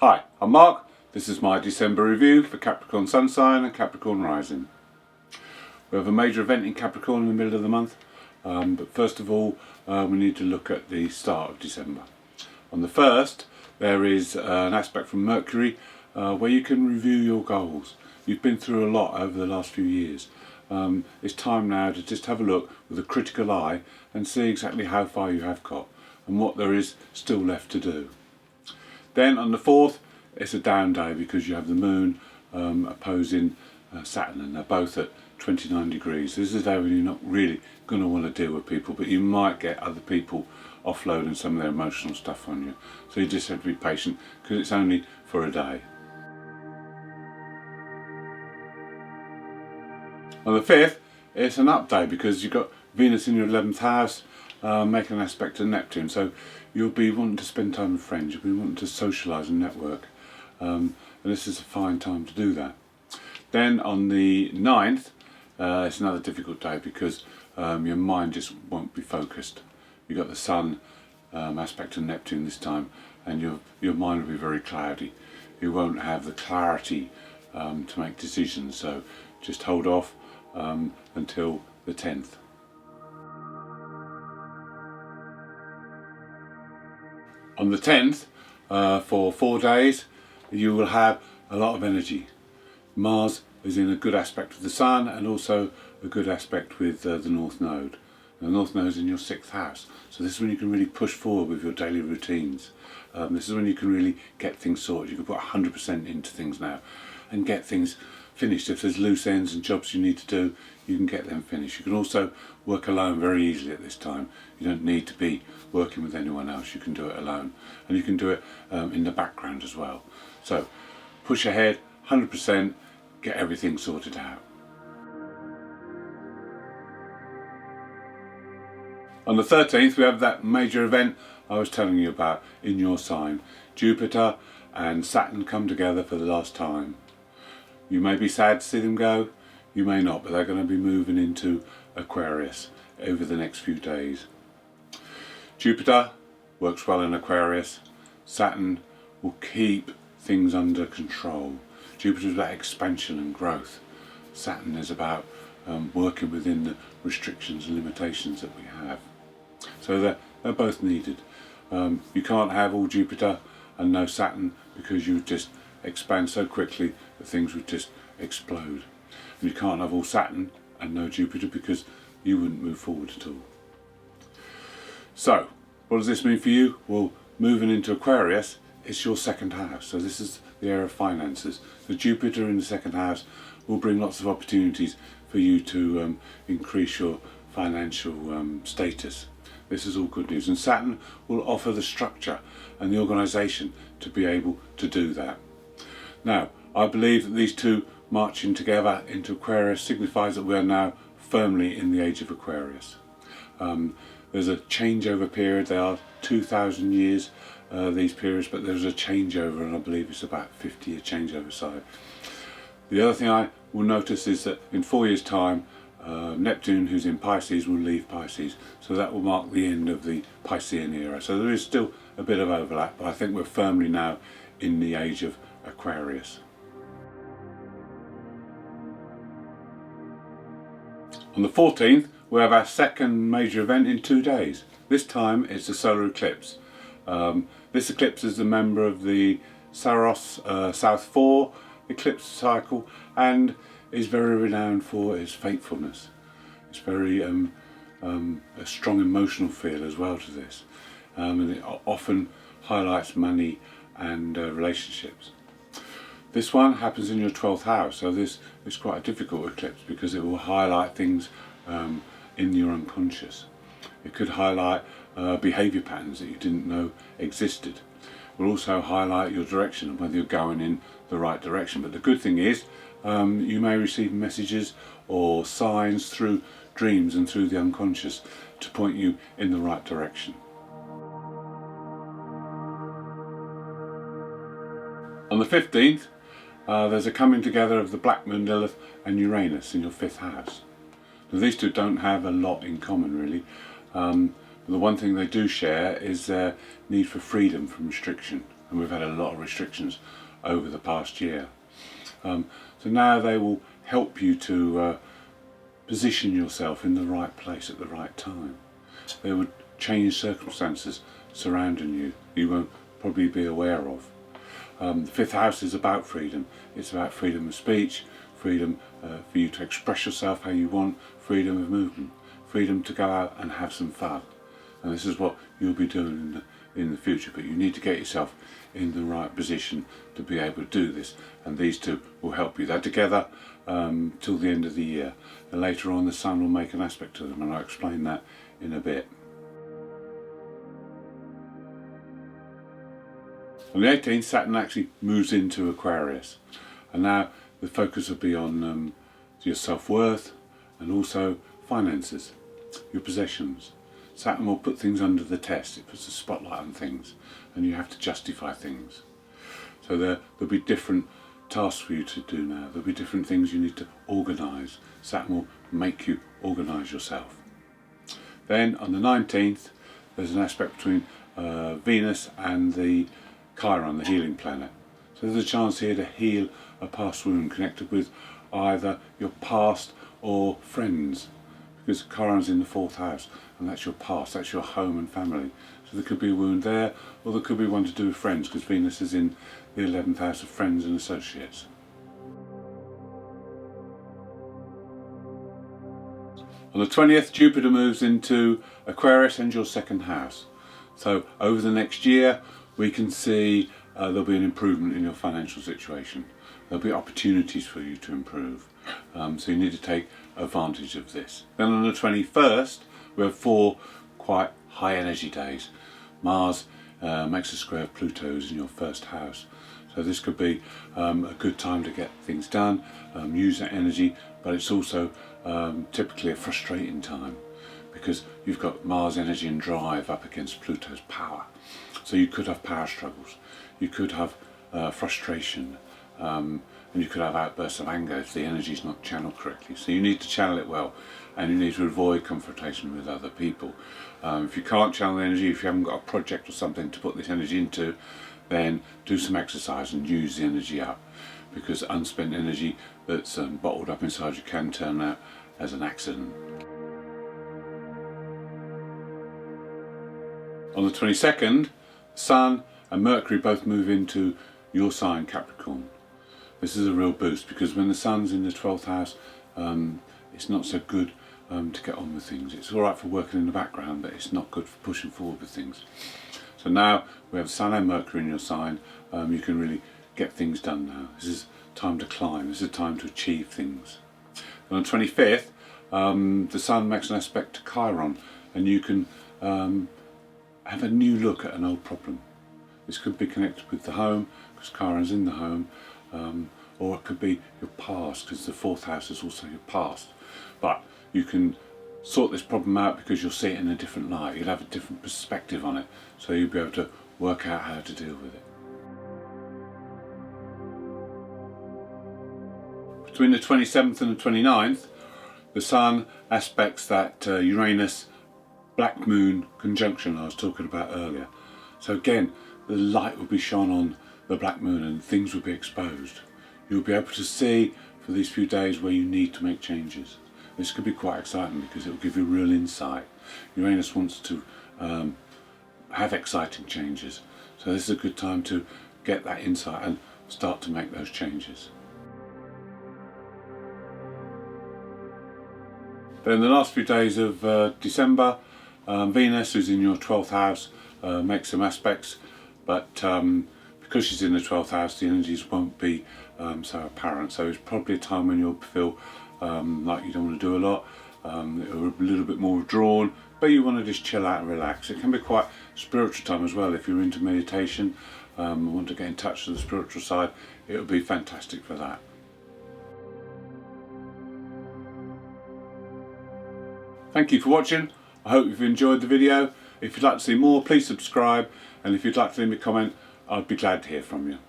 Hi, I'm Mark. This is my December review for Capricorn Sun sign and Capricorn rising. We have a major event in Capricorn in the middle of the month, but first of all we need to look at the start of December. On the 1st there is an aspect from Mercury where you can review your goals. You've been through a lot over the last few years. It's time now to just have a look with a critical eye and see exactly how far you have got and what there is still left to do. Then on the 4th it's a down day because you have the moon opposing Saturn, and they're both at 29 degrees. This is a day when you're not really going to want to deal with people, but you might get other people offloading some of their emotional stuff on you. So you just have to be patient because it's only for a day. On the 5th it's an up day because you've got Venus in your 11th house making an aspect to Neptune, so you'll be wanting to spend time with friends, you'll be wanting to socialise and network, and this is a fine time to do that. Then on the 9th it's another difficult day because your mind just won't be focused. You've got the Sun aspect to Neptune this time, and your mind will be very cloudy. You won't have the clarity to make decisions, so just hold off until the 10th. On the 10th, for 4 days, you will have a lot of energy. Mars is in a good aspect with the Sun and also a good aspect with the North Node. And the North Node is in your 6th house, so this is when you can really push forward with your daily routines. This is when you can really get things sorted. You can put 100% into things now and get things finished. If there's loose ends and jobs you need to do, you can get them finished. You can also work alone very easily at this time. You don't need to be working with anyone else. You can do it alone, and you can do it in the background as well. So push ahead 100%, get everything sorted out. On the 13th we have that major event I was telling you about in your sign. Jupiter and Saturn come together for the last time. You may be sad to see them go, you may not, but they're going to be moving into Aquarius over the next few days. Jupiter works well in Aquarius. Saturn will keep things under control. Jupiter is about expansion and growth. Saturn is about working within the restrictions and limitations that we have. So they're both needed. You can't have all Jupiter and no Saturn because you would just expand so quickly that things would just explode. And you can't have all Saturn and no Jupiter because you wouldn't move forward at all. So what does this mean for you? Well, moving into Aquarius, it's your 2nd house, so this is the area of finances. The Jupiter in the 2nd house will bring lots of opportunities for you to increase your financial status. This is all good news, and Saturn will offer the structure and the organisation to be able to do that. Now, I believe that these two marching together into Aquarius signifies that we are now firmly in the age of Aquarius. There's a changeover period. They are 2,000 years, these periods, but there's a changeover, and I believe it's about 50 a changeover side. The other thing I will notice is that in 4 years' time, Neptune, who's in Pisces, will leave Pisces, so that will mark the end of the Piscean era. So there is still a bit of overlap, but I think we're firmly now in the age of Aquarius. On the 14th we have our second major event in 2 days. This time it's the solar eclipse. This eclipse is a member of the Saros South 4 eclipse cycle and is very renowned for its faithfulness. It's very a strong emotional feel as well to this, and it often highlights money and relationships. This one happens in your 12th house, so this is quite a difficult eclipse because it will highlight things in your unconscious. It could highlight behaviour patterns that you didn't know existed. It will also highlight your direction and whether you're going in the right direction. But the good thing is you may receive messages or signs through dreams and through the unconscious to point you in the right direction. On the 15th there's a coming together of the Black Moon, Lilith and Uranus in your 5th house. Now, these two don't have a lot in common really. The one thing they do share is their need for freedom from restriction. and we've had a lot of restrictions over the past year. So now they will help you to position yourself in the right place at the right time. They would change circumstances surrounding you you won't probably be aware of. The fifth house is about freedom. It's about freedom of speech, freedom for you to express yourself how you want, freedom of movement, freedom to go out and have some fun. And this is what you'll be doing in the future, but you need to get yourself in the right position to be able to do this, and these two will help you. They're together till the end of the year, and later on the Sun will make an aspect to them, and I'll explain that in a bit. On the 18th, Saturn actually moves into Aquarius, and now the focus will be on your self-worth and also finances, your possessions. Saturn will put things under the test. It puts a spotlight on things, and you have to justify things. So there'll be different tasks for you to do now. There'll be different things you need to organise. Saturn will make you organise yourself. Then on the 19th, there's an aspect between Venus and the Chiron, the healing planet. So there's a chance here to heal a past wound connected with either your past or friends, because Chiron's in the 4th house, and that's your past, that's your home and family. So there could be a wound there, or there could be one to do with friends, because Venus is in the 11th house of friends and associates. On the 20th, Jupiter moves into Aquarius and your 2nd house. So over the next year, we can see there'll be an improvement in your financial situation. There'll be opportunities for you to improve. So you need to take advantage of this. Then on the 21st, we have 4 quite high energy days. Mars makes a square of Pluto's in your 1st house. So this could be a good time to get things done, use that energy, but it's also typically a frustrating time because you've got Mars energy and drive up against Pluto's power. So you could have power struggles, you could have frustration, and you could have outbursts of anger if the energy is not channeled correctly. So you need to channel it well, and you need to avoid confrontation with other people. If you can't channel the energy, if you haven't got a project or something to put this energy into, then do some exercise and use the energy up, because unspent energy that's bottled up inside you can turn out as an accident. On the 22nd, Sun and Mercury both move into your sign, Capricorn. This is a real boost, because when the Sun's in the 12th house, it's not so good to get on with things. It's alright for working in the background, but it's not good for pushing forward with things. So now we have Sun and Mercury in your sign, you can really get things done now. This is time to climb, this is time to achieve things. And on the 25th, the Sun makes an aspect to Chiron, and you can have a new look at an old problem. This could be connected with the home, because Chiron's in the home, or it could be your past, because the 4th house is also your past. But you can sort this problem out because you'll see it in a different light. You'll have a different perspective on it, so you'll be able to work out how to deal with it. Between the 27th and the 29th, the Sun aspects that Uranus Black Moon conjunction I was talking about earlier. So again, the light will be shone on the Black Moon and things will be exposed. You'll be able to see for these few days where you need to make changes. This could be quite exciting because it will give you real insight. Uranus wants to have exciting changes. So this is a good time to get that insight and start to make those changes. Then the last few days of December, Venus, who's in your 12th house, makes some aspects, but because she's in the 12th house, the energies won't be so apparent. So it's probably a time when you'll feel like you don't want to do a lot, or a little bit more withdrawn, but you want to just chill out and relax. It can be quite spiritual time as well. If you're into meditation, want to get in touch with the spiritual side, it would be fantastic for that. Thank you for watching. I hope you've enjoyed the video. If you'd like to see more, please subscribe, and if you'd like to leave me a comment, I'd be glad to hear from you.